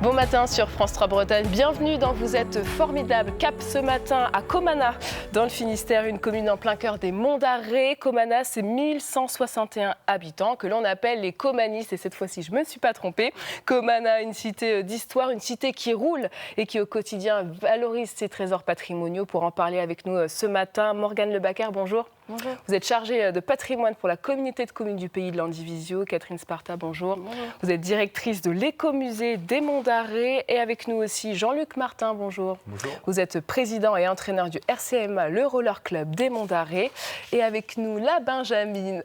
Bon matin sur France 3 Bretagne, bienvenue dans Vous êtes formidable. Cap ce matin à Comana, dans le Finistère, une commune en plein cœur des Monts d'Arrée. Comana, c'est 1161 habitants que l'on appelle les Comanistes. Et cette fois-ci, je ne me suis pas trompée. Comana, une cité d'histoire, une cité qui roule et qui au quotidien valorise ses trésors patrimoniaux. Pour en parler avec nous ce matin, Morgane Lebacker, bonjour. Bonjour. Vous êtes chargée de patrimoine pour la communauté de communes du Pays de Landivisiau. Catherine Sparta, bonjour. Bonjour. Vous êtes directrice de l'écomusée des Monts d'Arrée. Et avec nous aussi Jean-Luc Martin, bonjour. Bonjour. Vous êtes président et entraîneur du RCMA, le Roller Club des Monts d'Arrée. Et avec nous la Benjamine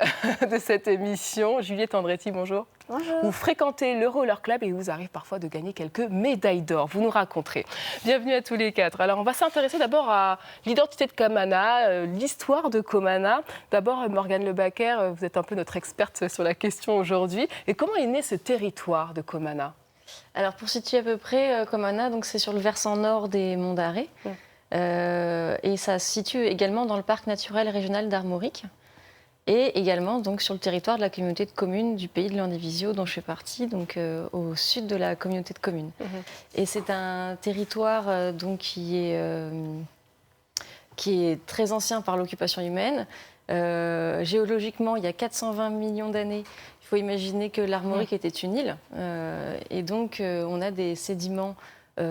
de cette émission, Juliette Andretti, bonjour. Bonjour. Vous fréquentez le Roller Club et il vous arrive parfois de gagner quelques médailles d'or. Vous nous raconterez. Bienvenue à tous les quatre. Alors, on va s'intéresser d'abord à l'identité de Comana, l'histoire de Comana. D'abord, Morgane Lebacker, vous êtes un peu notre experte sur la question aujourd'hui. Et comment est né ce territoire de Comana ? Alors, pour situer à peu près, Comana, donc c'est sur le versant nord des Monts d'Arrée. Et ça se situe également dans le parc naturel régional d'Armorique. Et également donc, sur le territoire de la communauté de communes du Pays de Landivisiau, dont je fais partie, donc, au sud de la communauté de communes. Et c'est un territoire donc, qui est très ancien par l'occupation humaine. Géologiquement, il y a 420 millions d'années. Il faut imaginer que l'Armorique était une île. Et donc, on a des sédiments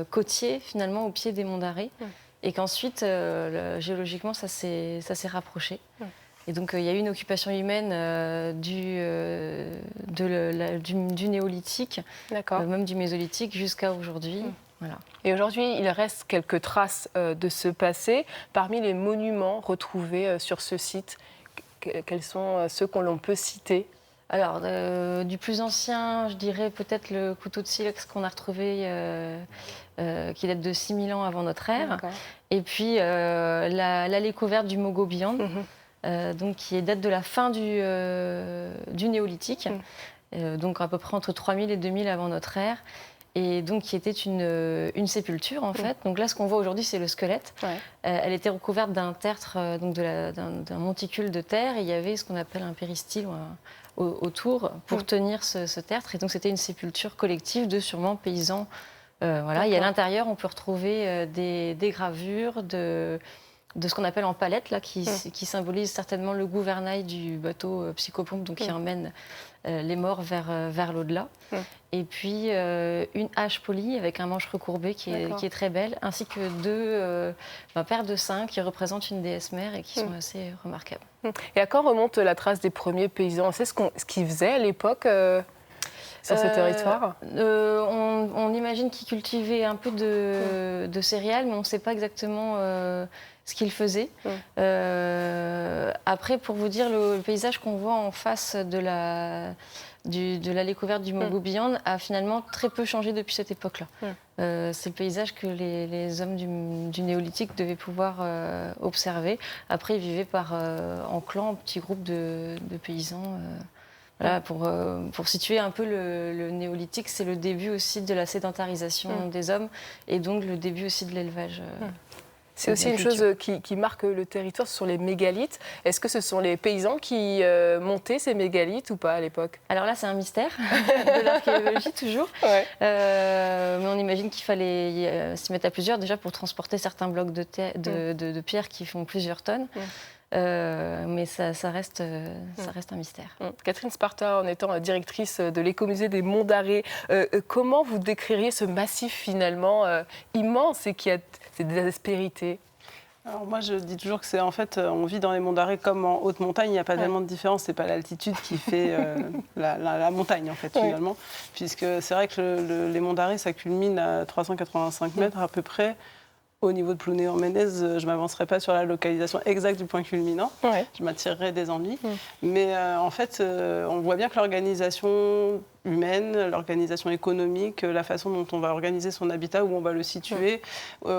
côtiers, finalement, au pied des Monts d'Arrée. Et qu'ensuite, géologiquement, ça s'est rapproché. Et donc, il y a eu une occupation humaine du néolithique, même du mésolithique, jusqu'à aujourd'hui. Voilà. Et aujourd'hui, il reste quelques traces de ce passé. Parmi les monuments retrouvés sur ce site, quels sont ceux qu'on peut citer ? Alors, du plus ancien, je dirais peut-être le couteau de silex qu'on a retrouvé, qui date de 6000 ans avant notre ère. D'accord. Et puis, l'allée couverte du Mogobian. Donc, qui date de la fin du néolithique, donc à peu près entre 3000 et 2000 avant notre ère, et donc qui était une sépulture en fait. Donc là, ce qu'on voit aujourd'hui, c'est le squelette. Elle était recouverte d'un tertre, donc d'un monticule de terre, et il y avait ce qu'on appelle un péristyle autour pour tenir ce tertre, et donc c'était une sépulture collective de sûrement paysans. Voilà. Et à l'intérieur, on peut retrouver des gravures de ce qu'on appelle en palette, là, qui symbolise certainement le gouvernail du bateau psychopompe, donc qui emmène les morts vers l'au-delà. Et puis une hache polie avec un manche recourbé qui est très belle, ainsi que deux paires de seins qui représentent une déesse mère et qui sont assez remarquables. Et à quand remonte la trace des premiers paysans ? C'est ce qu'ils faisaient à l'époque sur ce territoire ? On imagine qu'ils cultivaient un peu de céréales, mais on ne sait pas exactement ce qu'ils faisaient. Après, pour vous dire, le paysage qu'on voit en face de l'allée couverte du Mogobian a finalement très peu changé depuis cette époque-là. C'est le paysage que les hommes du néolithique devaient pouvoir observer. Après, ils vivaient en clan, en petits groupes de paysans. Voilà, pour situer un peu le néolithique, c'est le début aussi de la sédentarisation des hommes et donc le début aussi de l'élevage. C'est aussi une chose qui marque le territoire, ce sont les mégalithes. Est-ce que ce sont les paysans qui montaient ces mégalithes ou pas à l'époque ? Alors là, c'est un mystère de l'archéologie toujours. Mais on imagine qu'il fallait s'y mettre à plusieurs déjà pour transporter certains blocs de pierre qui font plusieurs tonnes. Mais ça reste un mystère. Catherine Sparta, en étant directrice de l'écomusée des Monts d'Arrée, comment vous décririez ce massif finalement immense et qui a des aspérités ? Alors moi, je dis toujours que c'est en fait, on vit dans les Monts d'Arrée comme en haute montagne. Il n'y a pas tellement de différence. C'est pas l'altitude qui fait la montagne en fait finalement, puisque c'est vrai que les Monts d'Arrée, ça culmine à 385 mètres à peu près. Au niveau de Plounéo-en-Ménez, je ne m'avancerai pas sur la localisation exacte du point culminant. Ouais. Je m'attirerai des ennuis. Mais en fait, on voit bien que l'organisation humaine, l'organisation économique, la façon dont on va organiser son habitat, où on va le situer,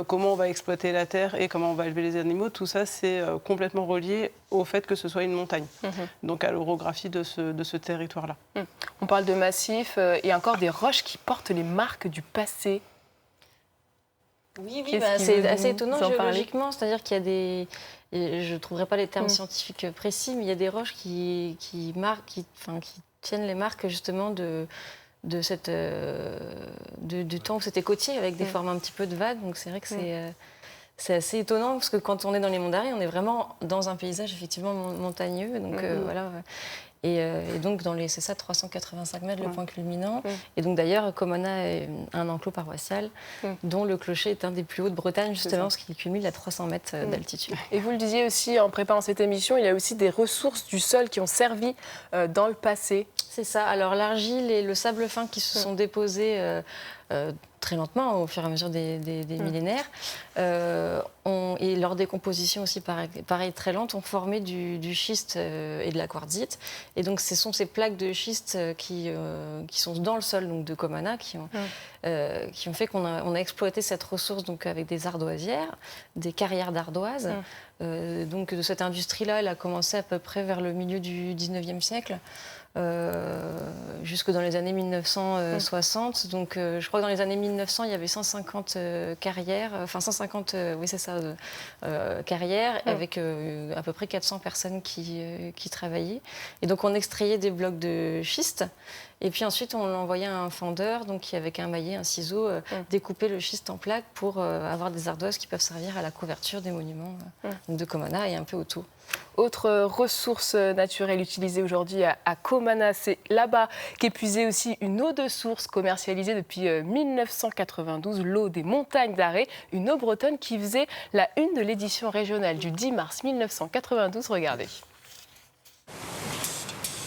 comment on va exploiter la terre et comment on va élever les animaux, tout ça, c'est complètement relié au fait que ce soit une montagne. Donc à l'orographie de ce territoire-là. On parle de massifs et encore des roches qui portent les marques du passé. Oui, Qu'est-ce qui c'est veut assez nous étonnant en parler géologiquement, c'est-à-dire qu'il y a des... et je ne trouverai pas les termes scientifiques précis, mais il y a des roches qui tiennent les marques justement du temps où c'était côtier, avec des formes un petit peu de vagues. Donc c'est vrai que c'est assez étonnant, parce que quand on est dans les Monts d'Arrée, on est vraiment dans un paysage effectivement montagneux. Donc voilà. Et donc, c'est ça, 385 mètres, le point culminant. Et donc, d'ailleurs, Comana est un enclos paroissial dont le clocher est un des plus hauts de Bretagne, justement, parce qu'il culmine à 300 mètres d'altitude. Et vous le disiez aussi en préparant cette émission, il y a aussi des ressources du sol qui ont servi dans le passé. C'est ça. Alors, l'argile et le sable fin qui se sont déposés très lentement au fur et à mesure des millénaires, et leur décomposition aussi, pareil, très lente, ont formé du schiste et de la quartzite. Et donc, ce sont ces plaques de schiste qui sont dans le sol donc, de Comana qui ont fait qu'on a exploité cette ressource donc, avec des ardoisières, des carrières d'ardoises. Donc, de cette industrie-là, elle a commencé à peu près vers le milieu du 19e siècle. Jusque dans les années 1960. Donc, je crois que dans les années 1900, il y avait 150 carrières, carrières, avec à peu près 400 personnes qui travaillaient. Et donc, on extrayait des blocs de schiste. Et puis ensuite, on l'envoyait à un fendeur, donc qui, avec un maillet, un ciseau, découpait le schiste en plaques pour avoir des ardoises qui peuvent servir à la couverture des monuments de Comana et un peu autour. Autre ressource naturelle utilisée aujourd'hui à Comana, c'est là-bas qu'est puisée aussi une eau de source commercialisée depuis 1992, l'eau des montagnes d'Arrée, une eau bretonne qui faisait la une de l'édition régionale du 10 mars 1992. Regardez.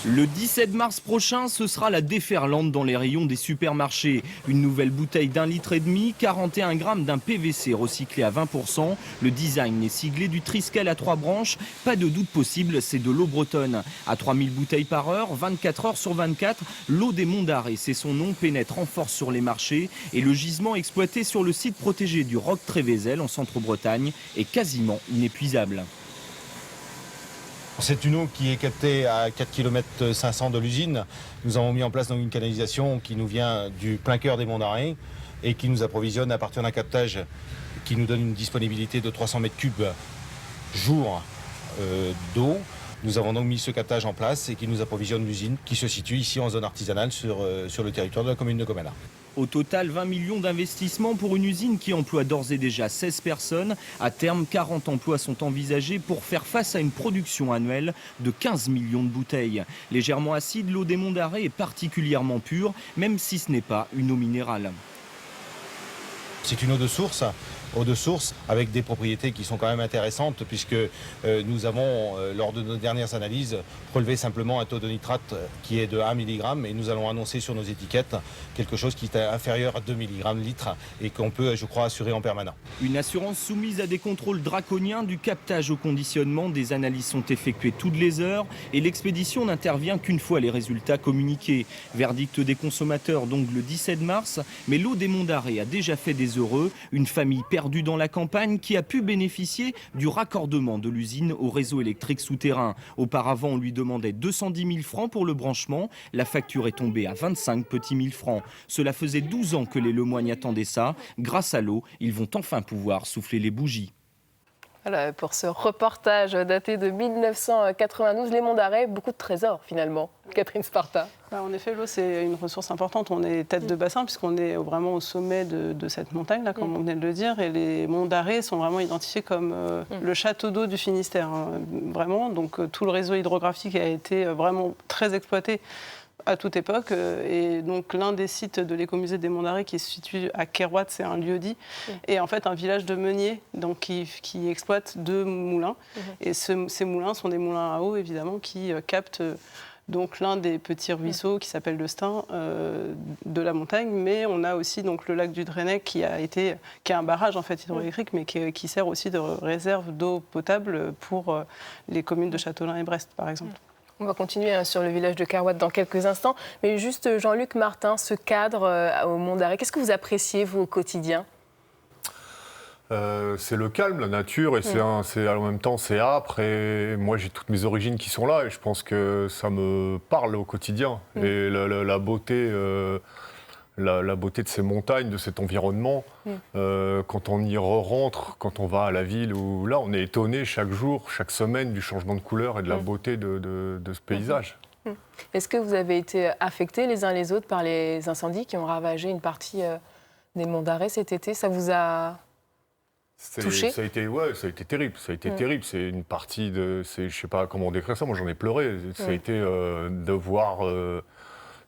Le 17 mars prochain, ce sera la déferlante dans les rayons des supermarchés. Une nouvelle bouteille d'1,5 litre, 41 grammes d'un PVC recyclé à 20%. Le design est siglé du Triskel à 3 branches. Pas de doute possible, c'est de l'eau bretonne. À 3000 bouteilles par heure, 24 heures sur 24, l'eau des Monts d'Arrée, c'est son nom, pénètre en force sur les marchés. Et le gisement exploité sur le site protégé du Roc-Trévézel en centre-Bretagne est quasiment inépuisable. C'est une eau qui est captée à 4,5 km de l'usine. Nous avons mis en place donc une canalisation qui nous vient du plein cœur des Monts d'Arrée et qui nous approvisionne à partir d'un captage qui nous donne une disponibilité de 300 mètres cubes jour d'eau. Nous avons donc mis ce captage en place et qui nous approvisionne l'usine qui se situe ici en zone artisanale sur le territoire de la commune de Comana. Au total, 20 millions d'investissements pour une usine qui emploie d'ores et déjà 16 personnes. À terme, 40 emplois sont envisagés pour faire face à une production annuelle de 15 millions de bouteilles. Légèrement acide, l'eau des Monts d'Arrée est particulièrement pure, même si ce n'est pas une eau minérale. C'est une eau de source avec des propriétés qui sont quand même intéressantes puisque nous avons, lors de nos dernières analyses, relevé simplement un taux de nitrate qui est de 1 mg et nous allons annoncer sur nos étiquettes quelque chose qui est inférieur à 2 mg litre et qu'on peut, je crois, assurer en permanent. Une assurance soumise à des contrôles draconiens, du captage au conditionnement, des analyses sont effectuées toutes les heures et l'expédition n'intervient qu'une fois les résultats communiqués. Verdict des consommateurs donc le 17 mars, mais l'eau des Monts d'Arrée a déjà fait des heureux, une famille perdue dans la campagne qui a pu bénéficier du raccordement de l'usine au réseau électrique souterrain. Auparavant, on lui demandait 210 000 francs pour le branchement. La facture est tombée à 25 petits 1000 francs. Cela faisait 12 ans que les Lemoignes attendaient ça. Grâce à l'eau, ils vont enfin pouvoir souffler les bougies. Voilà, pour ce reportage daté de 1992, les Monts d'Arrêt, beaucoup de trésors finalement. Catherine Sparta. En effet, l'eau, c'est une ressource importante. On est tête de bassin puisqu'on est vraiment au sommet de cette montagne, là, comme on venait de le dire. Et les Monts d'Arrêt sont vraiment identifiés comme le château d'eau du Finistère. Hein, vraiment, donc tout le réseau hydrographique a été vraiment très exploité à toute époque. Et donc l'un des sites de l'écomusée des Monts d'Arrée qui se situe à Kerouat, c'est un lieu-dit, et en fait un village de meuniers donc, qui exploite 2 moulins. Et ces moulins sont des moulins à eau, évidemment, qui captent donc l'un des petits ruisseaux qui s'appelle le Stein de la montagne, mais on a aussi donc le lac du Drenec qui est un barrage en fait hydroélectrique, mais qui sert aussi de réserve d'eau potable pour les communes de Châteaulin et Brest, par exemple. On va continuer sur le village de Carrouat dans quelques instants, mais juste Jean-Luc Martin, ce cadre au Mont d'Arrée, qu'est-ce que vous appréciez vous au quotidien ? C'est le calme, la nature, et en même temps c'est âpre, et moi j'ai toutes mes origines qui sont là, et je pense que ça me parle au quotidien. Et la beauté, la beauté de ces montagnes, de cet environnement, quand on y rentre, quand on va à la ville, où là on est étonné chaque jour, chaque semaine du changement de couleur et de la beauté de ce paysage. Est-ce que vous avez été affectés les uns les autres par les incendies qui ont ravagé une partie des Monts d'Arrée cet été ? Ça vous a... touché ? Ça a été terrible. Ça a été terrible. C'est une partie de... je ne sais pas comment décrire ça. Moi, j'en ai pleuré. Ça a été de voir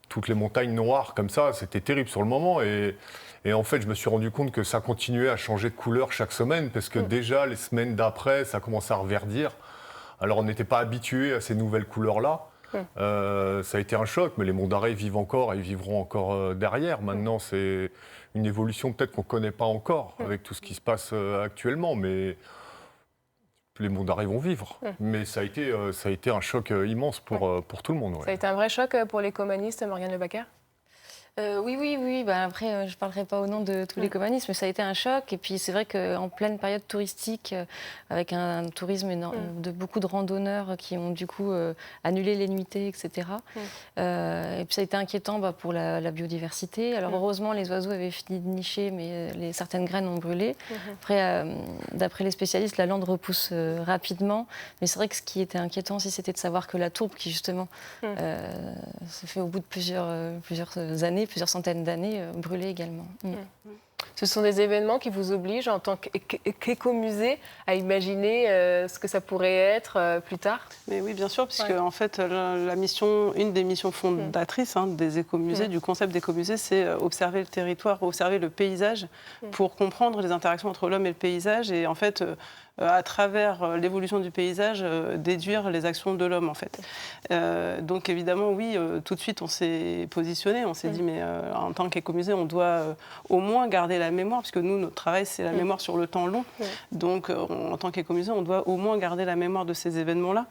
toutes les montagnes noires comme ça. C'était terrible sur le moment. Et en fait, je me suis rendu compte que ça continuait à changer de couleur chaque semaine parce que déjà, les semaines d'après, ça commençait à reverdir. Alors, on n'était pas habitué à ces nouvelles couleurs-là. Ça a été un choc, mais les Monts d'Arrée vivent encore et vivront encore derrière. Maintenant, c'est une évolution peut-être qu'on ne connaît pas encore avec tout ce qui se passe actuellement, mais les Monts d'Arrée vont vivre. Mais ça a été un choc immense pour tout le monde. Ouais. Ça a été un vrai choc pour les comanistes, Morgane Le Bacquer ? Oui. Après, je ne parlerai pas au nom de tous les comanistes, mais ça a été un choc. Et puis, c'est vrai qu'en pleine période touristique, avec un tourisme énorme, de beaucoup de randonneurs qui ont du coup annulé les nuitées, etc. Et puis, ça a été inquiétant pour la biodiversité. Alors, heureusement, les oiseaux avaient fini de nicher, mais certaines graines ont brûlé. Après, d'après les spécialistes, la lande repousse rapidement. Mais c'est vrai que ce qui était inquiétant aussi, c'était de savoir que la tourbe, qui justement se fait au bout de plusieurs années, plusieurs centaines d'années, brûlées également. Ce sont des événements qui vous obligent, en tant qu'écomusée, à imaginer ce que ça pourrait être plus tard ? Mais oui, bien sûr, puisque en fait, une des missions fondatrices des écomusées, du concept d'écomusée, c'est observer le territoire, observer le paysage pour comprendre les interactions entre l'homme et le paysage. Et en fait, à travers l'évolution du paysage, déduire les actions de l'homme, en fait. Donc évidemment, oui, tout de suite, on s'est positionné, on s'est dit, mais en tant qu'écomusée, on doit au moins garder la mémoire, puisque nous, notre travail, c'est la mémoire sur le temps long. Donc, en tant qu'écomusée, on doit au moins garder la mémoire de ces événements-là.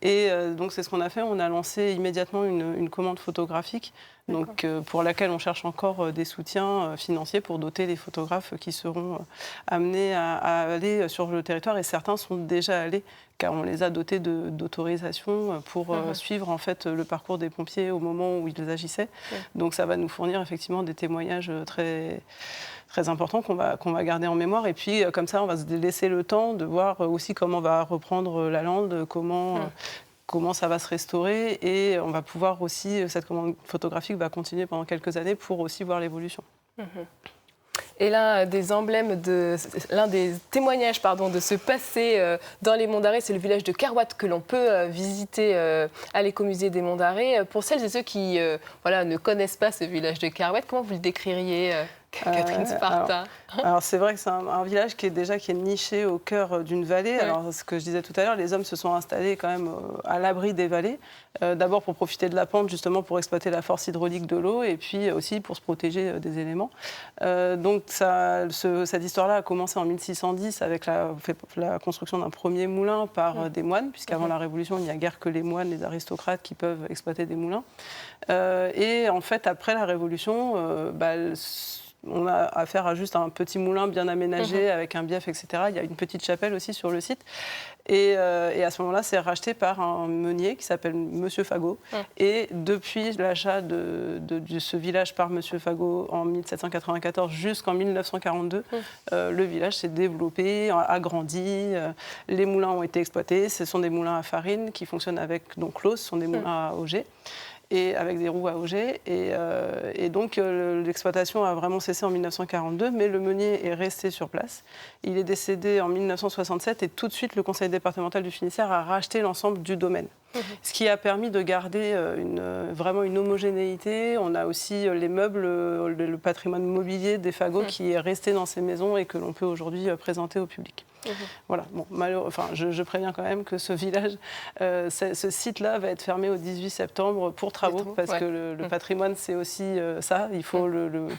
Et donc, c'est ce qu'on a fait. On a lancé immédiatement une commande photographique, donc, pour laquelle on cherche encore des soutiens financiers pour doter les photographes qui seront amenés à aller sur le territoire. Et certains sont déjà allés, car on les a dotés d'autorisation pour suivre en fait, le parcours des pompiers au moment où ils agissaient. Donc ça va nous fournir effectivement des témoignages très importants qu'on va garder en mémoire. Et puis comme ça, on va se laisser le temps de voir aussi comment va reprendre la lande, comment ça va se restaurer, et on va pouvoir aussi, cette commande photographique va continuer pendant quelques années pour aussi voir l'évolution. Et l'un des témoignages de ce passé dans les Monts d'Arrée, c'est le village de Carrouat que l'on peut visiter à l'écomusée des Monts d'Arrée. Pour celles et ceux qui ne connaissent pas ce village de Carrouat, comment vous le décririez, Catherine Sparta? Alors c'est vrai que c'est un village qui est niché au cœur d'une vallée. Ouais. Alors ce que je disais tout à l'heure, les hommes se sont installés quand même à l'abri des vallées. D'abord pour profiter de la pente, justement pour exploiter la force hydraulique de l'eau, et puis aussi pour se protéger des éléments. Donc cette histoire-là a commencé en 1610 avec la construction d'un premier moulin par des moines, puisqu'avant la Révolution, il n'y a guère que les moines, les aristocrates qui peuvent exploiter des moulins. Et en fait, après la Révolution, on a affaire à juste un petit moulin bien aménagé avec un bief, etc. Il y a une petite chapelle aussi sur le site. Et à ce moment-là, c'est racheté par un meunier qui s'appelle Monsieur Fagot. Et depuis l'achat de ce village par Monsieur Fagot en 1794 jusqu'en 1942, le village s'est développé, agrandi. Les moulins ont été exploités. Ce sont des moulins à farine qui fonctionnent avec l'eau. Ce sont des moulins à auger. Et avec des roues à auger. Et donc, l'exploitation a vraiment cessé en 1942, mais le meunier est resté sur place. Il est décédé en 1967 et tout de suite, le conseil départemental du Finistère a racheté l'ensemble du domaine. Ce qui a permis de garder vraiment une homogénéité. On a aussi les meubles, le patrimoine mobilier des Fagots qui est resté dans ces maisons et que l'on peut aujourd'hui présenter au public. Voilà, bon, je préviens quand même que ce village, ce site-là va être fermé au 18 septembre pour travaux, parce que le patrimoine, c'est aussi ça. Il faut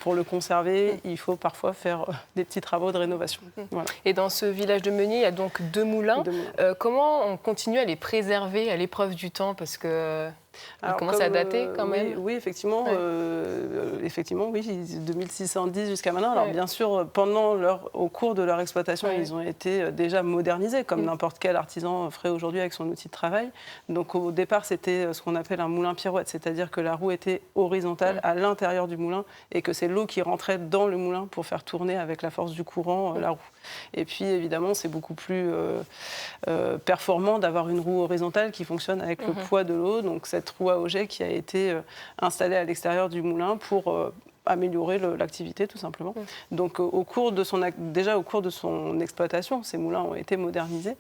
pour le conserver, il faut parfois faire des petits travaux de rénovation. Voilà. Et dans ce village de Meunier, il y a donc 2 moulins. Comment on continue à les préserver à l'épreuve du temps, parce que il commence à dater quand même. Oui, effectivement, oui, 2610 jusqu'à maintenant. Alors bien sûr, au cours de leur exploitation, ils ont été déjà modernisés, comme n'importe quel artisan ferait aujourd'hui avec son outil de travail. Donc au départ, c'était ce qu'on appelle un moulin pirouette, c'est-à-dire que la roue était horizontale à l'intérieur du moulin et que c'est l'eau qui rentrait dans le moulin pour faire tourner avec la force du courant la roue. Et puis évidemment, c'est beaucoup plus performant d'avoir une roue horizontale qui fonctionne avec le poids de l'eau. Donc cette roue à auget qui a été installée à l'extérieur du moulin pour améliorer l'activité tout simplement. Donc au cours de son exploitation, ces moulins ont été modernisés.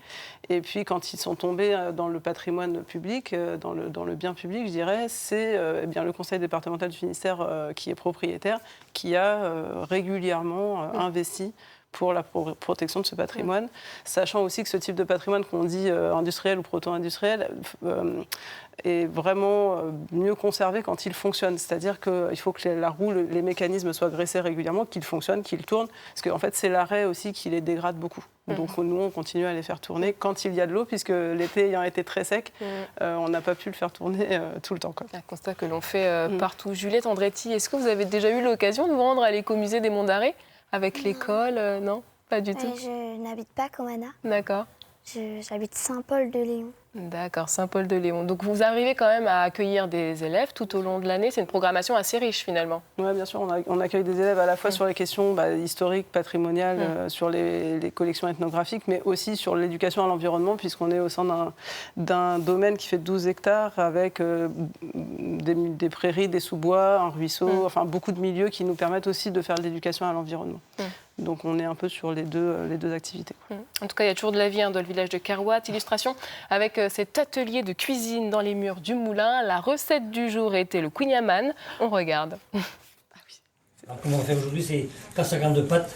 Et puis quand ils sont tombés dans le patrimoine public, dans le bien public, je dirais, c'est le conseil départemental du Finistère qui est propriétaire, qui a régulièrement investi pour la protection de ce patrimoine, sachant aussi que ce type de patrimoine qu'on dit industriel ou proto-industriel est vraiment mieux conservé quand il fonctionne. C'est-à-dire qu'il faut que la roue, les mécanismes soient graissés régulièrement, qu'ils fonctionnent, qu'ils tournent, parce qu'en fait c'est l'arrêt aussi qui les dégrade beaucoup. Donc nous on continue à les faire tourner quand il y a de l'eau, puisque l'été ayant été très sec, on n'a pas pu le faire tourner tout le temps. Un constat que l'on fait partout. Juliette Andretti, est-ce que vous avez déjà eu l'occasion de vous rendre à l'écomusée des Monts d'Arrée avec l'école? Non, pas du tout. Je n'habite pas à Comana. D'accord. J'habite Saint-Paul-de-Léon. D'accord, Saint-Paul-de-Léon. Donc vous arrivez quand même à accueillir des élèves tout au long de l'année. C'est une programmation assez riche finalement. Oui, bien sûr. On accueille des élèves à la fois sur les questions historiques, patrimoniales, sur les collections ethnographiques, mais aussi sur l'éducation à l'environnement, puisqu'on est au sein d'un domaine qui fait 12 hectares avec des prairies, des sous-bois, un ruisseau, enfin beaucoup de milieux qui nous permettent aussi de faire de l'éducation à l'environnement. Donc on est un peu sur les deux activités. En tout cas, il y a toujours de la vie dans le village de Kerouat. Illustration avec cet atelier de cuisine dans les murs du moulin. La recette du jour était le kouign-amann. On regarde. Alors, comment on fait aujourd'hui, c'est 400 g de pâte,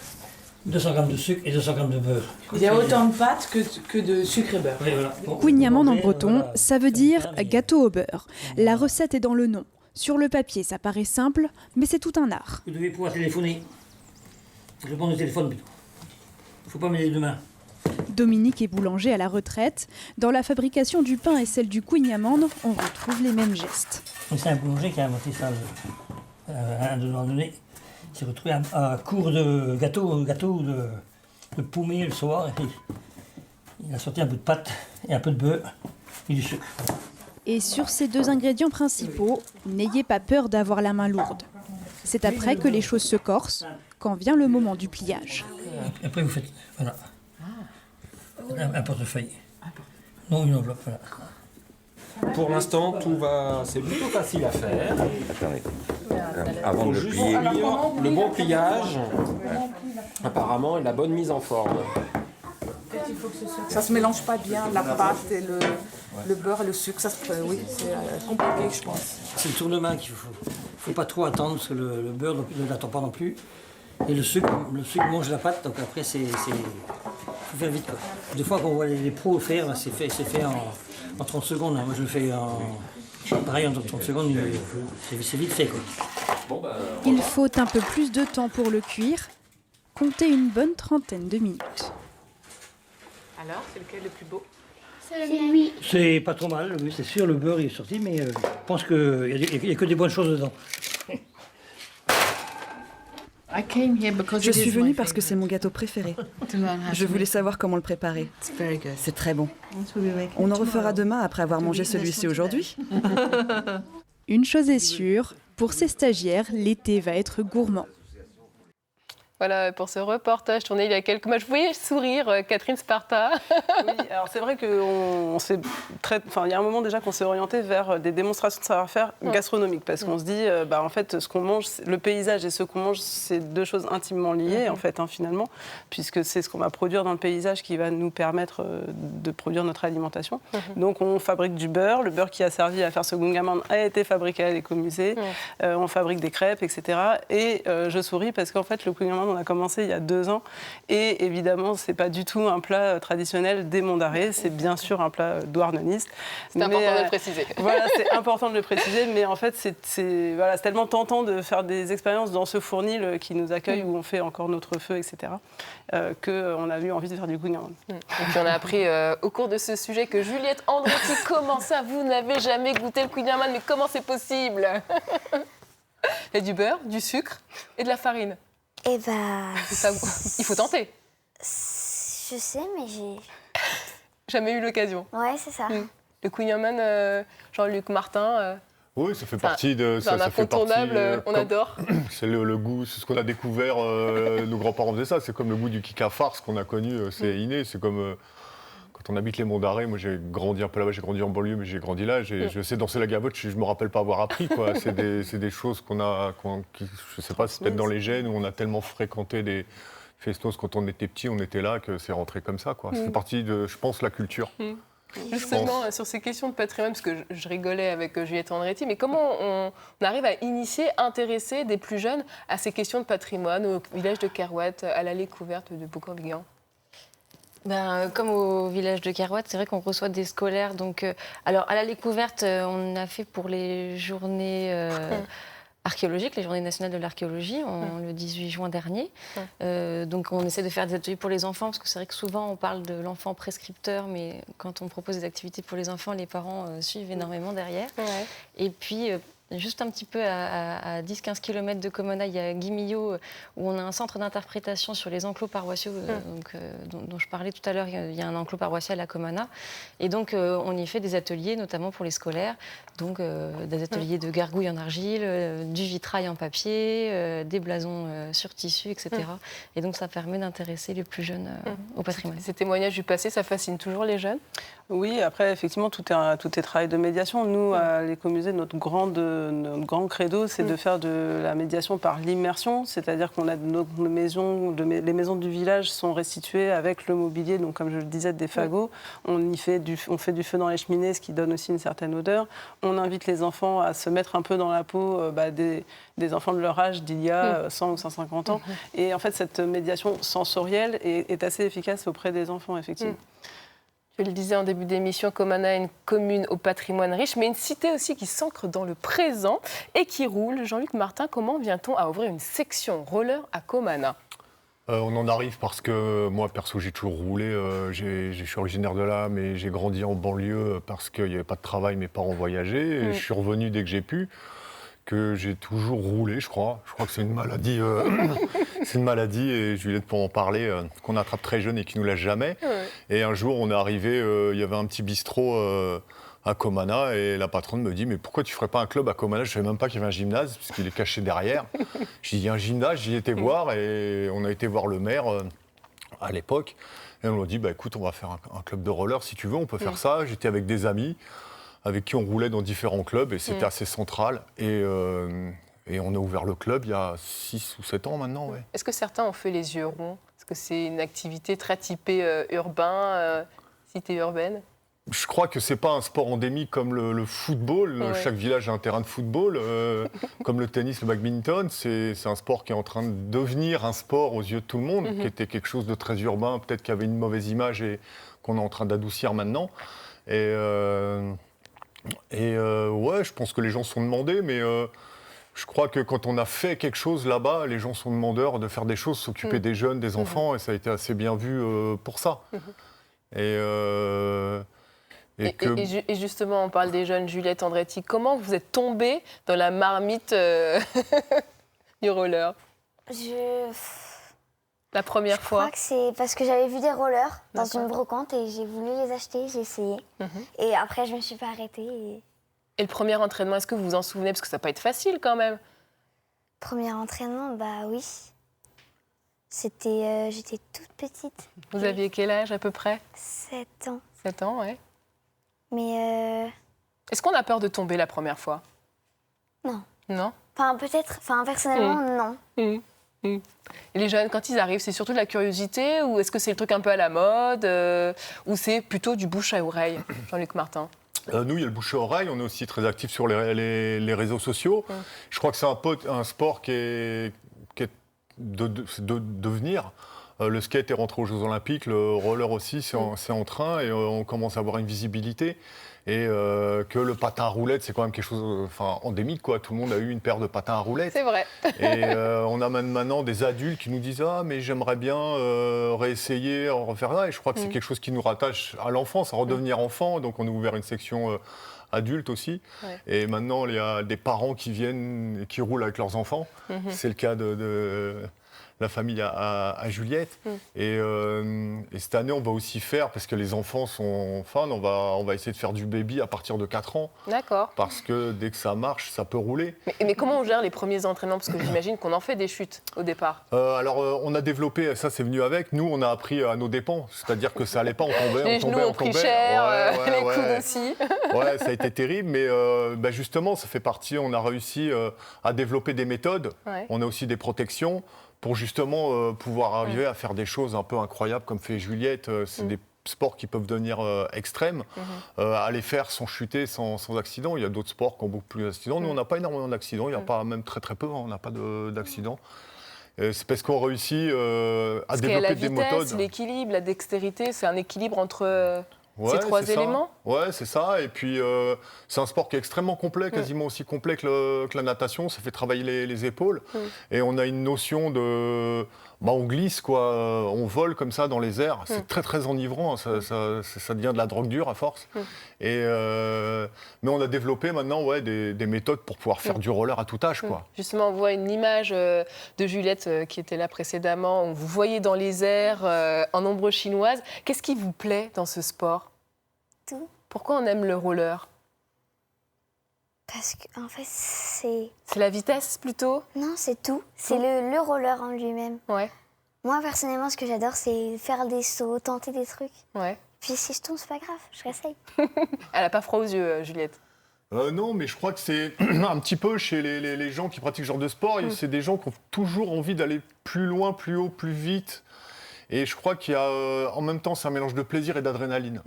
200 g de sucre et 200 g de beurre. Il y a autant de pâte que de sucre et beurre. Oui, voilà. Kouign-amann en breton, ça veut dire gâteau au beurre. La recette est dans le nom. Sur le papier, ça paraît simple, mais c'est tout un art. Vous devez pouvoir téléphoner. Répondre au téléphone plutôt. Il ne faut pas mêler les deux mains. Dominique est boulanger à la retraite. Dans la fabrication du pain et celle du kouign-amann, on retrouve les mêmes gestes. C'est un boulanger qui a inventé ça à un moment donné. Il s'est retrouvé à court de gâteau de paumé le soir. Et il a sorti un bout de pâte et un peu de beurre et du sucre. Et sur ces 2 ingrédients principaux, n'ayez pas peur d'avoir la main lourde. C'est après que les choses se corsent, quand vient le moment du pliage. Après vous faites voilà, un portefeuille. Non, une enveloppe, voilà. Pour l'instant, c'est plutôt facile à faire. Attendez. Avant de le Juste plier. le bon pliage, apparemment, et la bonne mise en forme. Ça ne se mélange pas bien, la pâte et le beurre et le sucre. C'est compliqué, je pense. C'est le tournement qu'il faut. Il ne faut pas trop attendre parce que le beurre ne l'attend pas non plus. Et le sucre mange la pâte, donc après, il faut faire vite, quoi. Des fois, quand on voit les pros faire, c'est fait en 30 secondes. Moi, je le fais pareil, en 30 secondes, c'est vite fait, quoi. Il faut un peu plus de temps pour le cuire. Comptez une bonne trentaine de minutes. Alors, c'est lequel le plus beau? C'est lui. C'est pas trop mal, oui, c'est sûr, le beurre il est sorti, mais je pense qu'il n'y a que des bonnes choses dedans. Je suis venue parce que c'est mon gâteau préféré. Je voulais savoir comment le préparer. C'est très bon. On en refera demain après avoir mangé celui-ci aujourd'hui. Une chose est sûre, pour ces stagiaires, l'été va être gourmand. Voilà pour ce reportage tourné il y a quelques mois. Je voyais sourire Catherine Sparta. Oui, alors c'est vrai qu'il y a un moment déjà qu'on s'est orienté vers des démonstrations de savoir-faire gastronomiques, parce qu'on se dit, en fait, ce qu'on mange, le paysage et ce qu'on mange, c'est 2 choses intimement liées, en fait, finalement, puisque c'est ce qu'on va produire dans le paysage qui va nous permettre de produire notre alimentation. Donc on fabrique du beurre. Le beurre qui a servi à faire ce kouign-amann a été fabriqué à l'écomusée. On fabrique des crêpes, etc. Et je souris parce qu'en fait, le kouign-amann, on a commencé il y a 2 ans. Et évidemment, c'est pas du tout un plat traditionnel des Monts d'Arrée, c'est bien sûr un plat douarneniste. C'est important de le préciser. Voilà, c'est important de le préciser, mais en fait, c'est tellement tentant de faire des expériences dans ce fournil qui nous accueille, où on fait encore notre feu, etc., qu'on a eu envie de faire du kouign-amann. Et puis on a appris au cours de ce sujet que Juliette Andretti, comment ça, vous n'avez jamais goûté le kouign-amann, mais comment c'est possible? Il y a du beurre, du sucre et de la farine. Eh ben... Il faut tenter. Je sais, mais j'ai... Jamais eu l'occasion. Ouais, c'est ça. Le kouign-amann, Jean-Luc Martin... Oui, ça fait partie de... C'est un incontournable, on adore. C'est le goût, c'est ce qu'on a découvert, nos grands-parents faisaient ça, c'est comme le goût du kika farce qu'on a connu, c'est inné, c'est comme... Quand on habite les Monts d'Arrêt, moi j'ai grandi un peu là-bas, j'ai grandi en banlieue, mais j'ai grandi là, je sais danser la gavotte, je me rappelle pas avoir appris, quoi. C'est des choses qu'on a, je sais pas, c'est peut-être dans les gènes, où on a tellement fréquenté des festos quand on était petit, on était là, que c'est rentré comme ça, quoi. C'est partie de, je pense, la culture. Justement, sur ces questions de patrimoine, parce que je rigolais avec Juliette Andretti, mais comment on arrive à initier, intéresser des plus jeunes à ces questions de patrimoine, au village de Kerouat, à l'allée couverte de Bourg-en-Vigan? Comme au village de Kerouat, c'est vrai qu'on reçoit des scolaires. Donc, alors, à la découverte, on a fait pour les journées archéologiques, les journées nationales de l'archéologie, le 18 juin dernier. Donc, on essaie de faire des ateliers pour les enfants, parce que c'est vrai que souvent, on parle de l'enfant prescripteur, mais quand on propose des activités pour les enfants, les parents suivent énormément derrière. Ouais. Et puis... juste un petit peu à 10-15 km de Comona, il y a Guimillot, où on a un centre d'interprétation sur les enclos paroissiaux dont je parlais tout à l'heure. Il y a un enclos paroissial à Comona. Et donc, on y fait des ateliers, notamment pour les scolaires. Donc, des ateliers de gargouilles en argile, du vitrail en papier, des blasons sur tissu, etc. Et donc, ça permet d'intéresser les plus jeunes au patrimoine. Ces témoignages du passé, ça fascine toujours les jeunes? Oui, après, effectivement, tout est travail de médiation. Nous, à l'Écomusée, notre grand credo, c'est de faire de la médiation par l'immersion, c'est-à-dire qu'on a nos maisons, les maisons du village sont restituées avec le mobilier, donc comme je le disais, des fagots. On fait du feu dans les cheminées, ce qui donne aussi une certaine odeur. On invite les enfants à se mettre un peu dans la peau des enfants de leur âge d'il y a 100 ou 150 ans. Et en fait, cette médiation sensorielle est assez efficace auprès des enfants, effectivement. Je le disais en début d'émission, Comana est une commune au patrimoine riche, mais une cité aussi qui s'ancre dans le présent et qui roule. Jean-Luc Martin, comment vient-on à ouvrir une section roller à Comana? On en arrive parce que moi, perso, j'ai toujours roulé. Je suis originaire de là, mais j'ai grandi en banlieue parce qu'il n'y avait pas de travail, mes parents voyageaient. Et je suis revenu dès que j'ai pu. Que j'ai toujours roulé, je crois. Je crois que c'est une maladie. C'est une maladie, et Juliette pour en parler, qu'on attrape très jeune et qui nous lâche jamais. Et un jour, on est arrivé, il y avait un petit bistrot à Comana, et la patronne me dit « Mais pourquoi tu ne ferais pas un club à Comana ?» Je ne savais même pas qu'il y avait un gymnase, puisqu'il est caché derrière. J'ai dit « Il y a un gymnase ?» J'y étais voir, et on a été voir le maire à l'époque. Et on m'a dit bah, « Écoute, on va faire un club de roller, si tu veux, on peut faire ça. » J'étais avec des amis avec qui on roulait dans différents clubs, et c'était assez central. Et on a ouvert le club il y a 6 ou 7 ans maintenant. Ouais. Est-ce que certains ont fait les yeux ronds? Est-ce que c'est une activité très typée urbain, cité urbaine? Je crois que ce n'est pas un sport endémique comme le football. Chaque village a un terrain de football. Comme le tennis, le badminton, c'est un sport qui est en train de devenir un sport aux yeux de tout le monde, qui était quelque chose de très urbain, peut-être qu'il y avait une mauvaise image et qu'on est en train d'adoucir maintenant. Et ouais, je pense que les gens sont demandés, mais je crois que quand on a fait quelque chose là-bas, les gens sont demandeurs de faire des choses, s'occuper des jeunes, des enfants, et ça a été assez bien vu pour ça. Et justement, on parle des jeunes, Juliette Andretti, comment vous êtes tombée dans la marmite du roller? La première fois. Je crois que c'est parce que j'avais vu des rollers dans une brocante et j'ai voulu les acheter, j'ai essayé. Et après, je ne me suis pas arrêtée. Et le premier entraînement, est-ce que vous vous en souvenez? Parce que ça ne va pas être facile quand même. Premier entraînement, bah oui. J'étais toute petite. Vous aviez quel âge à peu près? 7 ans. 7 ans, ouais. Mais est-ce qu'on a peur de tomber la première fois? Non. Non? Enfin, peut-être. Enfin, personnellement, non. Et les jeunes, quand ils arrivent, c'est surtout de la curiosité ou est-ce que c'est le truc un peu à la mode ou c'est plutôt du bouche à oreille, Jean-Luc Martin? Nous, il y a le bouche à oreille. On est aussi très actifs sur les réseaux sociaux. Je crois que c'est un sport qui est de venir. Le skate est rentré aux Jeux Olympiques, le roller aussi, c'est en train et on commence à avoir une visibilité. Et que le patin à roulettes, c'est quand même quelque chose endémique, quoi. Tout le monde a eu une paire de patins à roulettes. C'est vrai. Et on a maintenant des adultes qui nous disent « Ah, mais j'aimerais bien réessayer, en refaire là ». Et je crois que c'est quelque chose qui nous rattache à l'enfance, à redevenir enfant. Donc on a ouvert une section adulte aussi. Ouais. Et maintenant, il y a des parents qui viennent et qui roulent avec leurs enfants. C'est le cas de la famille à Juliette. Et cette année, on va aussi faire, parce que les enfants sont fans, on va essayer de faire du baby à partir de 4 ans. D'accord. Parce que dès que ça marche, ça peut rouler. Mais comment on gère les premiers entraînements? Parce que j'imagine qu'on en fait des chutes au départ. Alors, on a développé, ça c'est venu avec, nous on a appris à nos dépens. C'est-à-dire que ça allait pas, on tombait, les genoux ont pris cher, les coudes aussi. Ouais, ça a été terrible, mais justement, ça fait partie, on a réussi à développer des méthodes. Ouais. On a aussi des protections pour justement pouvoir arriver à faire des choses un peu incroyables comme fait Juliette. C'est des sports qui peuvent devenir extrêmes. À les faire sans chuter, sans accident. Il y a d'autres sports qui ont beaucoup plus d'accidents. Nous, on n'a pas énormément d'accidents. Il n'y a pas, même très très peu, on n'a pas d'accidents. C'est parce qu'on réussit à développer des méthodes. La vitesse, l'équilibre, la dextérité, c'est un équilibre entre... ces 3 éléments. Ouais, c'est ça. Et puis, c'est un sport qui est extrêmement complet, quasiment aussi complet que la natation. Ça fait travailler les épaules. Et on a une notion de... on glisse, quoi. On vole comme ça dans les airs. C'est très, très enivrant. Ça devient de la drogue dure à force. Mais on a développé maintenant des méthodes pour pouvoir faire du roller à tout âge, quoi. Justement, on voit une image de Juliette qui était là précédemment. Vous voyez dans les airs en ombre chinoise. Qu'est-ce qui vous plaît dans ce sport? Tout. Pourquoi on aime le roller? Parce qu'en fait, c'est... C'est la vitesse, plutôt? Non, c'est tout. C'est le roller en lui-même. Ouais. Moi, personnellement, ce que j'adore, c'est faire des sauts, tenter des trucs. Ouais. Puis si je tombe, c'est pas grave, je réessaye. Elle n'a pas froid aux yeux, Juliette. Non, mais je crois que c'est un petit peu chez les gens qui pratiquent ce genre de sport. C'est des gens qui ont toujours envie d'aller plus loin, plus haut, plus vite. Et je crois qu'il y a, en même temps, c'est un mélange de plaisir et d'adrénaline.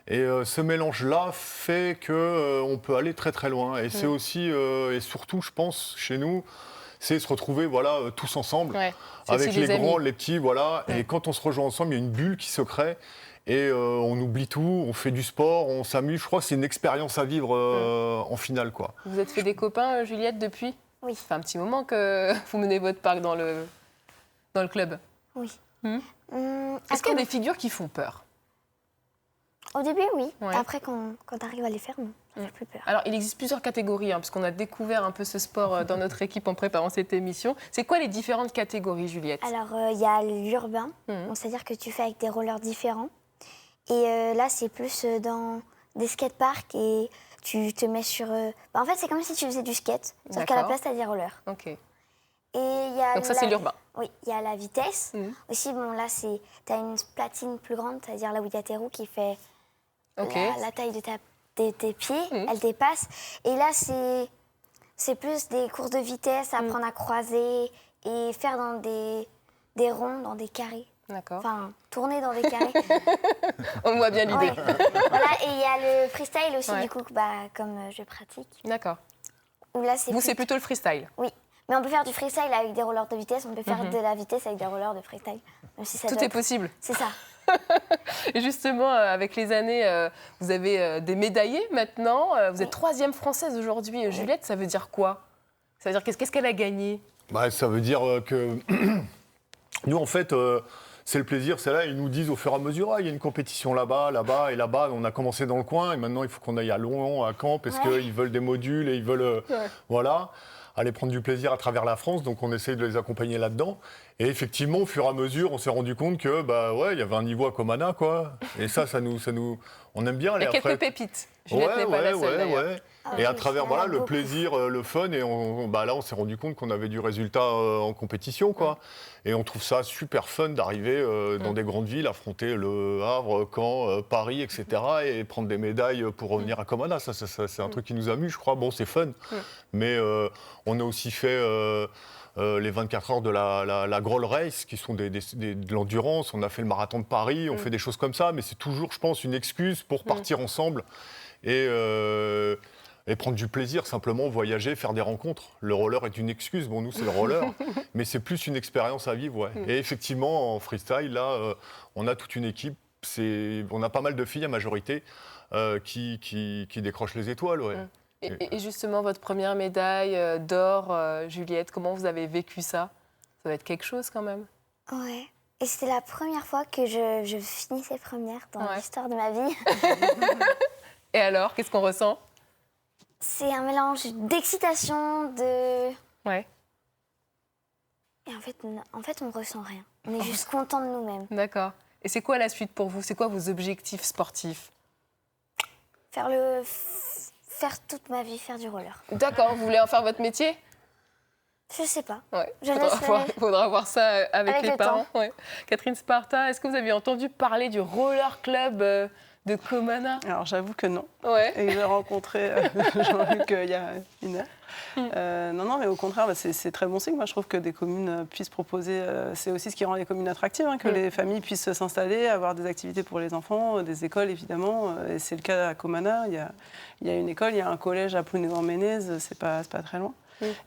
Et ce mélange-là fait qu'on peut aller très très loin. Et c'est aussi, et surtout, je pense, chez nous, c'est se retrouver tous ensemble, avec les grands, les petits. Et quand on se rejoint ensemble, il y a une bulle qui se crée. Et on oublie tout, on fait du sport, on s'amuse. Je crois que c'est une expérience à vivre en finale, quoi. Vous êtes fait des copains, Juliette, depuis? Oui. Ça fait un petit moment que vous menez votre parc dans le club. Oui. Est-ce qu'il y a des figures qui font peur? Au début, oui. Ouais. Après, quand tu arrives à les faire, non, ça fait plus peur. Alors, il existe plusieurs catégories, parce qu'on a découvert un peu ce sport dans notre équipe en préparant cette émission. C'est quoi les différentes catégories, Juliette? Alors, il y a l'urbain, c'est-à-dire que tu fais avec des rollers différents. Et là, c'est plus dans des skateparks et tu te mets sur... en fait, c'est comme si tu faisais du skate, sauf qu'à la place, tu as des rollers. Ok. Et y a donc ça, c'est l'urbain. Oui, il y a la vitesse. Aussi, là, tu as une platine plus grande, c'est-à-dire là où il y a tes roues qui fait la taille de tes pieds, elle dépasse. Et là, c'est plus des courses de vitesse, apprendre à croiser et faire dans des ronds, dans des carrés. D'accord. Enfin, tourner dans des carrés. On voit bien l'idée. Ouais. Voilà, et il y a le freestyle aussi, du coup, comme je pratique. D'accord. Vous, c'est plutôt le freestyle? Oui. Mais on peut faire du freestyle avec des rollers de vitesse, on peut faire de la vitesse avec des rollers de freestyle. Même si tout est possible. C'est ça. Et justement, avec les années, vous avez des médaillés maintenant. Vous êtes 3e française aujourd'hui. Juliette, ça veut dire quoi? Ça veut dire qu'est-ce qu'elle a gagné? Ça veut dire que nous, en fait, c'est le plaisir. C'est là, ils nous disent au fur et à mesure, il y a une compétition là-bas, là-bas et là-bas. On a commencé dans le coin et maintenant, il faut qu'on aille à Lyon, à Caen, parce qu'ils veulent des modules et ils veulent... aller prendre du plaisir à travers la France, donc on essaie de les accompagner là-dedans. Et effectivement, au fur et à mesure, on s'est rendu compte que, il y avait un niveau à Comana, quoi. Et ça nous, on aime bien aller après. Il y a quelques pépites. Juliette n'est pas la seule, d'ailleurs. Et à travers le plaisir, le fun, et là, on s'est rendu compte qu'on avait du résultat en compétition, quoi. Et on trouve ça super fun d'arriver dans des grandes villes, affronter Le Havre, Caen, Paris, etc. et prendre des médailles pour revenir à Comana. Ça, c'est un truc qui nous amuse, je crois. Bon, c'est fun. Mais on a aussi fait les 24 heures de la Groll Race, qui sont de l'endurance. On a fait le marathon de Paris, on fait des choses comme ça. Mais c'est toujours, je pense, une excuse pour partir ensemble. Et Et prendre du plaisir, simplement voyager, faire des rencontres. Le roller est une excuse. Bon, nous, c'est le roller, mais c'est plus une expérience à vivre. Ouais. Et effectivement, en freestyle, là, on a toute une équipe. On a pas mal de filles, à majorité, qui décrochent les étoiles. Ouais. Et justement, votre première médaille d'or, Juliette, comment vous avez vécu ça? Ça va être quelque chose quand même. Ouais. Et c'était la première fois que je finissais première dans l'histoire de ma vie. Et alors, qu'est-ce qu'on ressent? C'est un mélange d'excitation, de... Ouais. Et en fait, on ressent rien. On est juste content de nous-mêmes. D'accord. Et c'est quoi la suite pour vous? C'est quoi vos objectifs sportifs? Faire toute ma vie, faire du roller. D'accord. Vous voulez en faire votre métier? Je sais pas. Ouais. Faudra voir ça avec les parents. Ouais. Catherine Sparta, est-ce que vous avez entendu parler du roller club de Comana? Alors j'avoue que non. Ouais. Et j'ai rencontré Jean-Luc il y a une heure. Non, mais au contraire, c'est très bon signe. Moi, je trouve que des communes puissent proposer. C'est aussi ce qui rend les communes attractives, que les familles puissent s'installer, avoir des activités pour les enfants, des écoles évidemment. Et c'est le cas à Comana. Il y a une école, il y a un collège à Plounéo-en-Ménez. C'est pas très loin.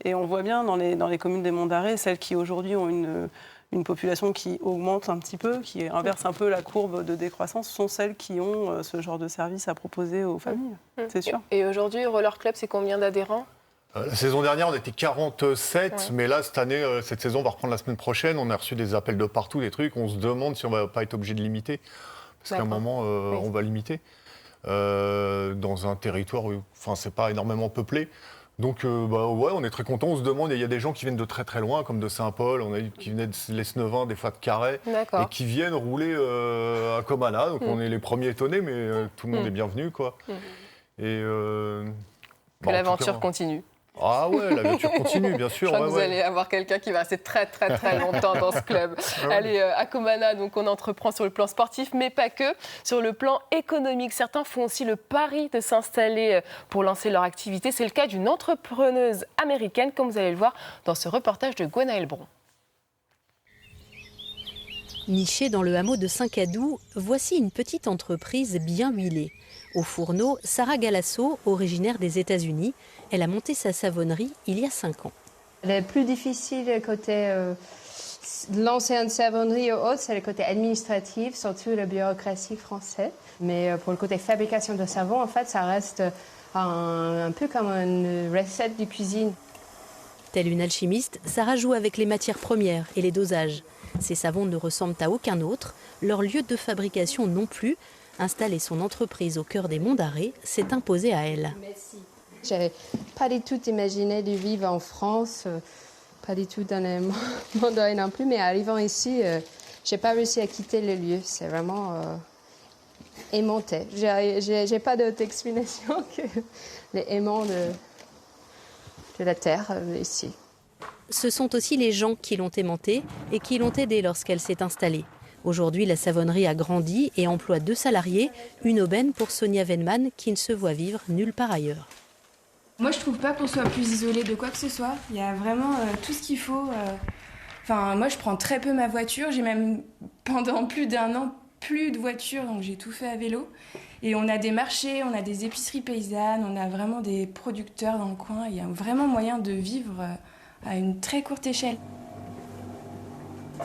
Et on voit bien dans les communes des Monts d'Arrée, celles qui aujourd'hui ont une population qui augmente un petit peu, qui inverse un peu la courbe de décroissance, sont celles qui ont ce genre de service à proposer aux familles, c'est sûr. Et aujourd'hui, Roller Club, c'est combien d'adhérents? La saison dernière, on était 47, mais là, cette année, cette saison va reprendre la semaine prochaine. On a reçu des appels de partout, des trucs. On se demande si on ne va pas être obligé de limiter, parce qu'à un moment, on va limiter. Dans un territoire où c'est pas énormément peuplé. Donc, on est très contents. On se demande, il y a des gens qui viennent de très très loin, comme de Saint-Paul, on a eu qui venaient de l'Esnevin, des fois de Carhaix, et qui viennent rouler à Comana. Donc, on est les premiers étonnés, mais tout le monde est bienvenu, quoi. Et que l'aventure continue. Ah ouais, l'aventure continue, bien sûr. Je crois que vous allez avoir quelqu'un qui va rester très très très longtemps dans ce club. Allez, à Comana, donc on entreprend sur le plan sportif, mais pas que. Sur le plan économique, certains font aussi le pari de s'installer pour lancer leur activité. C'est le cas d'une entrepreneuse américaine, comme vous allez le voir dans ce reportage de Gwenaëlle Bron. Nichée dans le hameau de Saint-Cadou, voici une petite entreprise bien huilée. Au fourneau, Sarah Galasso, originaire des États-Unis, elle a monté sa savonnerie il y a 5 ans. Le plus difficile côté lancer une savonnerie ou autre, c'est le côté administratif, surtout la bureaucratie française. Mais pour le côté fabrication de savon, en fait, ça reste un peu comme une recette de cuisine. Telle une alchimiste, Sarah joue avec les matières premières et les dosages. Ces savons ne ressemblent à aucun autre, leur lieu de fabrication non plus. Installer son entreprise au cœur des Monts d'Arrée s'est imposé à elle. J'avais pas du tout imaginé de vivre en France, pas du tout dans les Monts d'Arrée non plus, mais arrivant ici, j'ai pas réussi à quitter le lieu. C'est vraiment aimanté. J'ai pas d'autre explanation que les aimants de la terre ici. Ce sont aussi les gens qui l'ont aimantée et qui l'ont aidée lorsqu'elle s'est installée. Aujourd'hui, la savonnerie a grandi et emploie 2 salariés, une aubaine pour Sonia Venman qui ne se voit vivre nulle part ailleurs. Moi, je trouve pas qu'on soit plus isolé de quoi que ce soit. Il y a vraiment tout ce qu'il faut. Moi, je prends très peu ma voiture. J'ai même, pendant plus d'1 an, plus de voiture, donc j'ai tout fait à vélo. Et on a des marchés, on a des épiceries paysannes, on a vraiment des producteurs dans le coin. Il y a vraiment moyen de vivre à une très courte échelle.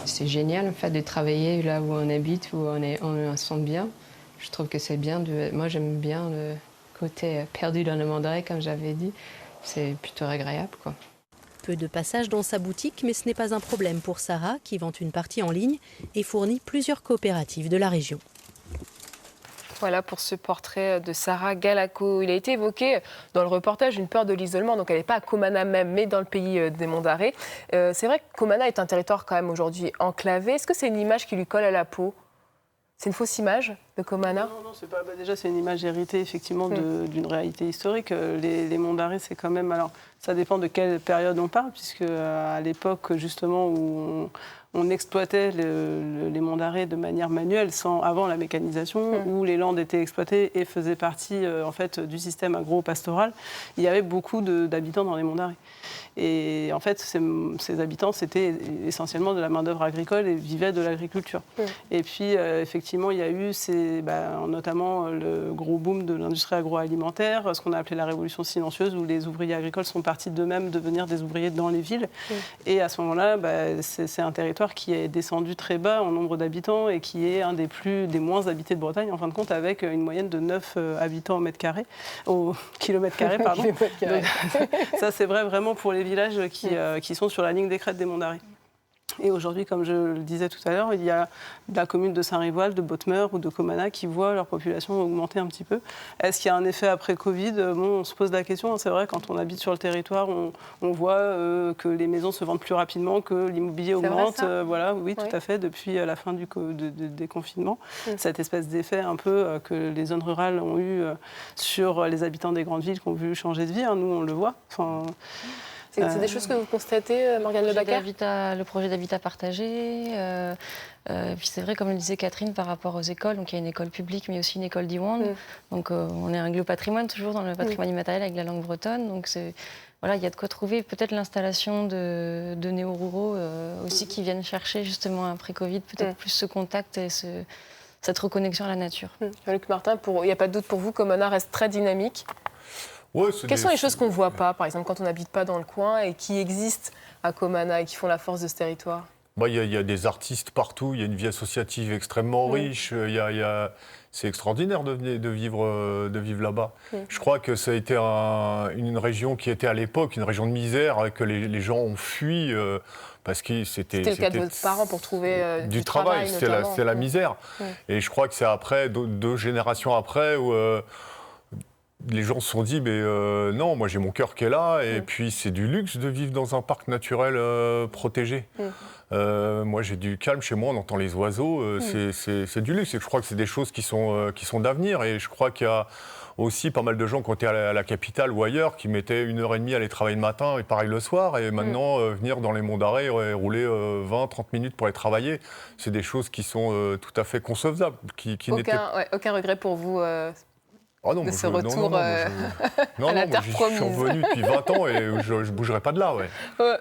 C'est génial le fait de travailler là où on habite, où on se sent bien. Je trouve que c'est bien. Moi, j'aime bien le côté perdu dans le Monts d'Arrée, comme j'avais dit. C'est plutôt agréable, quoi. Peu de passages dans sa boutique, mais ce n'est pas un problème pour Sarah, qui vend une partie en ligne et fournit plusieurs coopératives de la région. Voilà pour ce portrait de Sarah Galasso. Il a été évoqué dans le reportage une peur de l'isolement, donc elle n'est pas à Comana même, mais dans le pays des Monts d'Arrée. C'est vrai que Comana est un territoire quand même aujourd'hui enclavé. Est-ce que c'est une image qui lui colle à la peau ? C'est une fausse image de Comana ? Non, c'est pas. Déjà, c'est une image héritée effectivement d'une réalité historique. Les Monts d'Arrée, c'est quand même. Alors, ça dépend de quelle période on parle, puisque à l'époque justement où on exploitait les Monts d'Arrée de manière manuelle, avant la mécanisation, où les landes étaient exploitées et faisaient partie en fait du système agro-pastoral. Il y avait beaucoup d'habitants dans les Monts d'Arrée. Et en fait, ces habitants, c'était essentiellement de la main-d'œuvre agricole et vivaient de l'agriculture. Et puis, effectivement, il y a eu ces notamment le gros boom de l'industrie agroalimentaire, ce qu'on a appelé la révolution silencieuse, où les ouvriers agricoles sont partis d'eux-mêmes devenir des ouvriers dans les villes. Et à ce moment-là, c'est un territoire qui est descendu très bas en nombre d'habitants et qui est un des moins habités de Bretagne, en fin de compte, avec une moyenne de 9 habitants au kilomètre carré. Pardon. Donc, ça, c'est vrai vraiment pour les villages qui sont sur la ligne des crêtes des Monts d'Arrée. Et aujourd'hui, comme je le disais tout à l'heure, il y a la commune de Saint-Rivoal, de Bottmer ou de Comana qui voient leur population augmenter un petit peu. Est-ce qu'il y a un effet après Covid ? On se pose la question. C'est vrai, quand on habite sur le territoire, on voit que les maisons se vendent plus rapidement, que l'immobilier augmente. Oui, tout à fait, depuis la fin du déconfinement. Cette espèce d'effet un peu que les zones rurales ont eu sur les habitants des grandes villes qui ont voulu changer de vie. Nous, on le voit. C'est des choses que vous constatez, Morgane Le Bacquer ? Le projet d'habitat partagé. Puis c'est vrai, comme le disait Catherine, par rapport aux écoles. Donc il y a une école publique, mais aussi une école d'Iwande. Donc on est un patrimoine, toujours dans le patrimoine immatériel avec la langue bretonne. Donc voilà, il y a de quoi trouver. Peut-être l'installation de néo-ruraux aussi qui viennent chercher justement après Covid, peut-être plus ce contact et cette reconnexion à la nature. Luc Martin, il n'y a pas de doute pour vous, Comana reste très dynamique. Ouais, quelles sont les choses qu'on ne voit pas, par exemple, quand on n'habite pas dans le coin et qui existent à Comana et qui font la force de ce territoire ? Il y a des artistes partout, il y a une vie associative extrêmement riche, c'est extraordinaire de vivre là-bas. Je crois que ça a été une région qui était à l'époque une région de misère, que les gens ont fui parce que c'était le cas de vos parents pour trouver du travail, c'était la misère. Et je crois que c'est après, deux générations après, où les gens se sont dit, non, moi j'ai mon cœur qui est là, et puis c'est du luxe de vivre dans un parc naturel protégé. Moi j'ai du calme chez moi, on entend les oiseaux, c'est du luxe. Et je crois que c'est des choses qui sont d'avenir, et je crois qu'il y a aussi pas mal de gens qui ont été à la capitale ou ailleurs, qui mettaient 1h30 à aller travailler le matin et pareil le soir, et maintenant venir dans les Monts d'Arrée et rouler 20-30 minutes pour aller travailler, c'est des choses qui sont tout à fait concevables. Aucun regret pour vous de ce retour à la terre promise. Je suis revenu depuis 20 ans et je ne bougerai pas de là.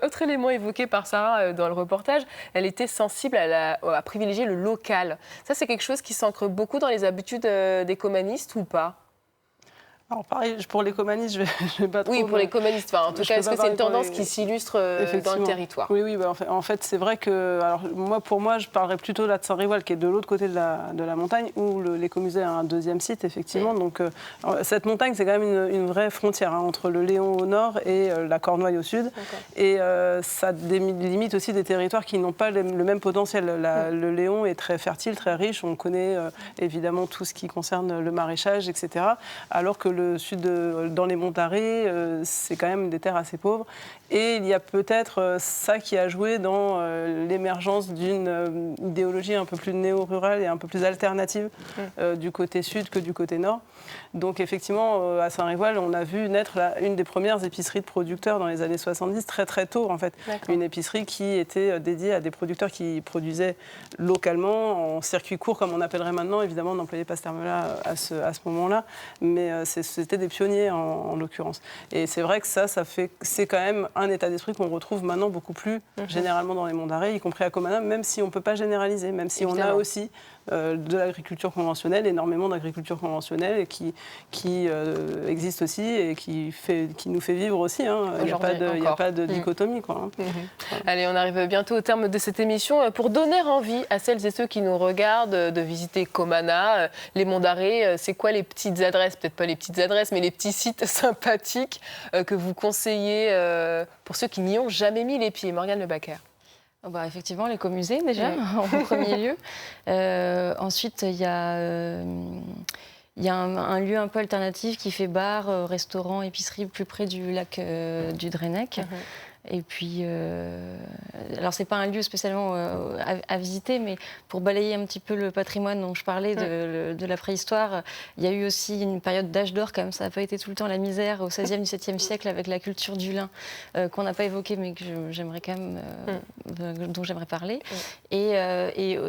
Autre élément évoqué par Sarah dans le reportage, elle était sensible à privilégier le local. Ça, c'est quelque chose qui s'ancre beaucoup dans les habitudes des comanistes ou pas ? Alors pareil, pour les comanistes, je vais pas trop... Oui, pour les comanistes. En tout cas, est-ce que c'est une tendance qui s'illustre dans le territoire ? Oui, en fait, c'est vrai que... Alors, pour moi, je parlerais plutôt là de Saint-Rivoal, qui est de l'autre côté de la montagne, où l'Écomusée a un deuxième site, effectivement. Donc, cette montagne, c'est quand même une vraie frontière entre le Léon au nord et la Cornouaille au sud. Et ça limite aussi des territoires qui n'ont pas le même potentiel. Le Léon est très fertile, très riche. On connaît évidemment tout ce qui concerne le maraîchage, etc. Alors que le sud, dans les Monts d'Arrée, c'est quand même des terres assez pauvres. Et il y a peut-être ça qui a joué dans l'émergence d'une idéologie un peu plus néo-rurale et un peu plus alternative du côté sud que du côté nord. Donc effectivement, à Saint-Rivoal, on a vu naître une des premières épiceries de producteurs dans les années 70, très très tôt en fait. Une épicerie qui était dédiée à des producteurs qui produisaient localement, en circuit court comme on appellerait maintenant. Évidemment, on n'employait pas ce terme-là à ce moment-là, mais c'était des pionniers en l'occurrence. Et c'est vrai que c'est quand même un état d'esprit qu'on retrouve maintenant beaucoup plus généralement dans les Monts d'Arrée, y compris à Comana, même si on ne peut pas généraliser, même si on a aussi de l'agriculture conventionnelle, énormément d'agriculture conventionnelle et qui existe aussi et qui nous fait vivre aussi. Il n'y a pas de dichotomie. Allez, on arrive bientôt au terme de cette émission. Pour donner envie à celles et ceux qui nous regardent de visiter Comana, les Monts d'Arrée, c'est quoi les petites adresses, peut-être pas les petites adresses, mais les petits sites sympathiques que vous conseillez pour ceux qui n'y ont jamais mis les pieds ? Morgane Le Bacquer. Effectivement, l'écomusée déjà, en premier lieu. Ensuite, il y a un lieu un peu alternatif qui fait bar, restaurant, épicerie plus près du lac du Drennec. Et puis, alors c'est pas un lieu spécialement à visiter, mais pour balayer un petit peu le patrimoine dont je parlais de la préhistoire, il y a eu aussi une période d'âge d'or, quand même, ça n'a pas été tout le temps la misère, au XVIe, XVIIe siècle, avec la culture du lin, qu'on n'a pas évoquée, mais que j'aimerais quand même, dont j'aimerais parler. Et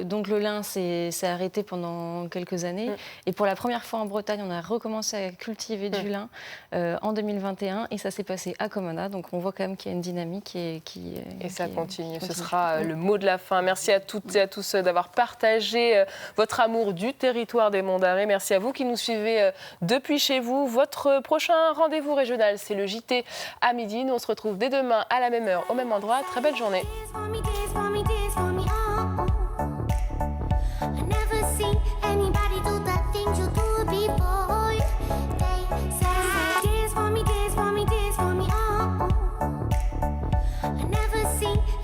donc le lin s'est arrêté pendant quelques années, et pour la première fois en Bretagne, on a recommencé à cultiver du lin en 2021, et ça s'est passé à Comana, donc on voit quand même qu'il y a une dynamique. dynamique et ça continue. Ce sera le mot de la fin. Merci à toutes et à tous d'avoir partagé votre amour du territoire des Monts d'Arrée. Merci à vous qui nous suivez depuis chez vous. Votre prochain rendez-vous régional, c'est le JT à midi. Nous, on se retrouve dès demain à la même heure, au même endroit. Très belle journée. See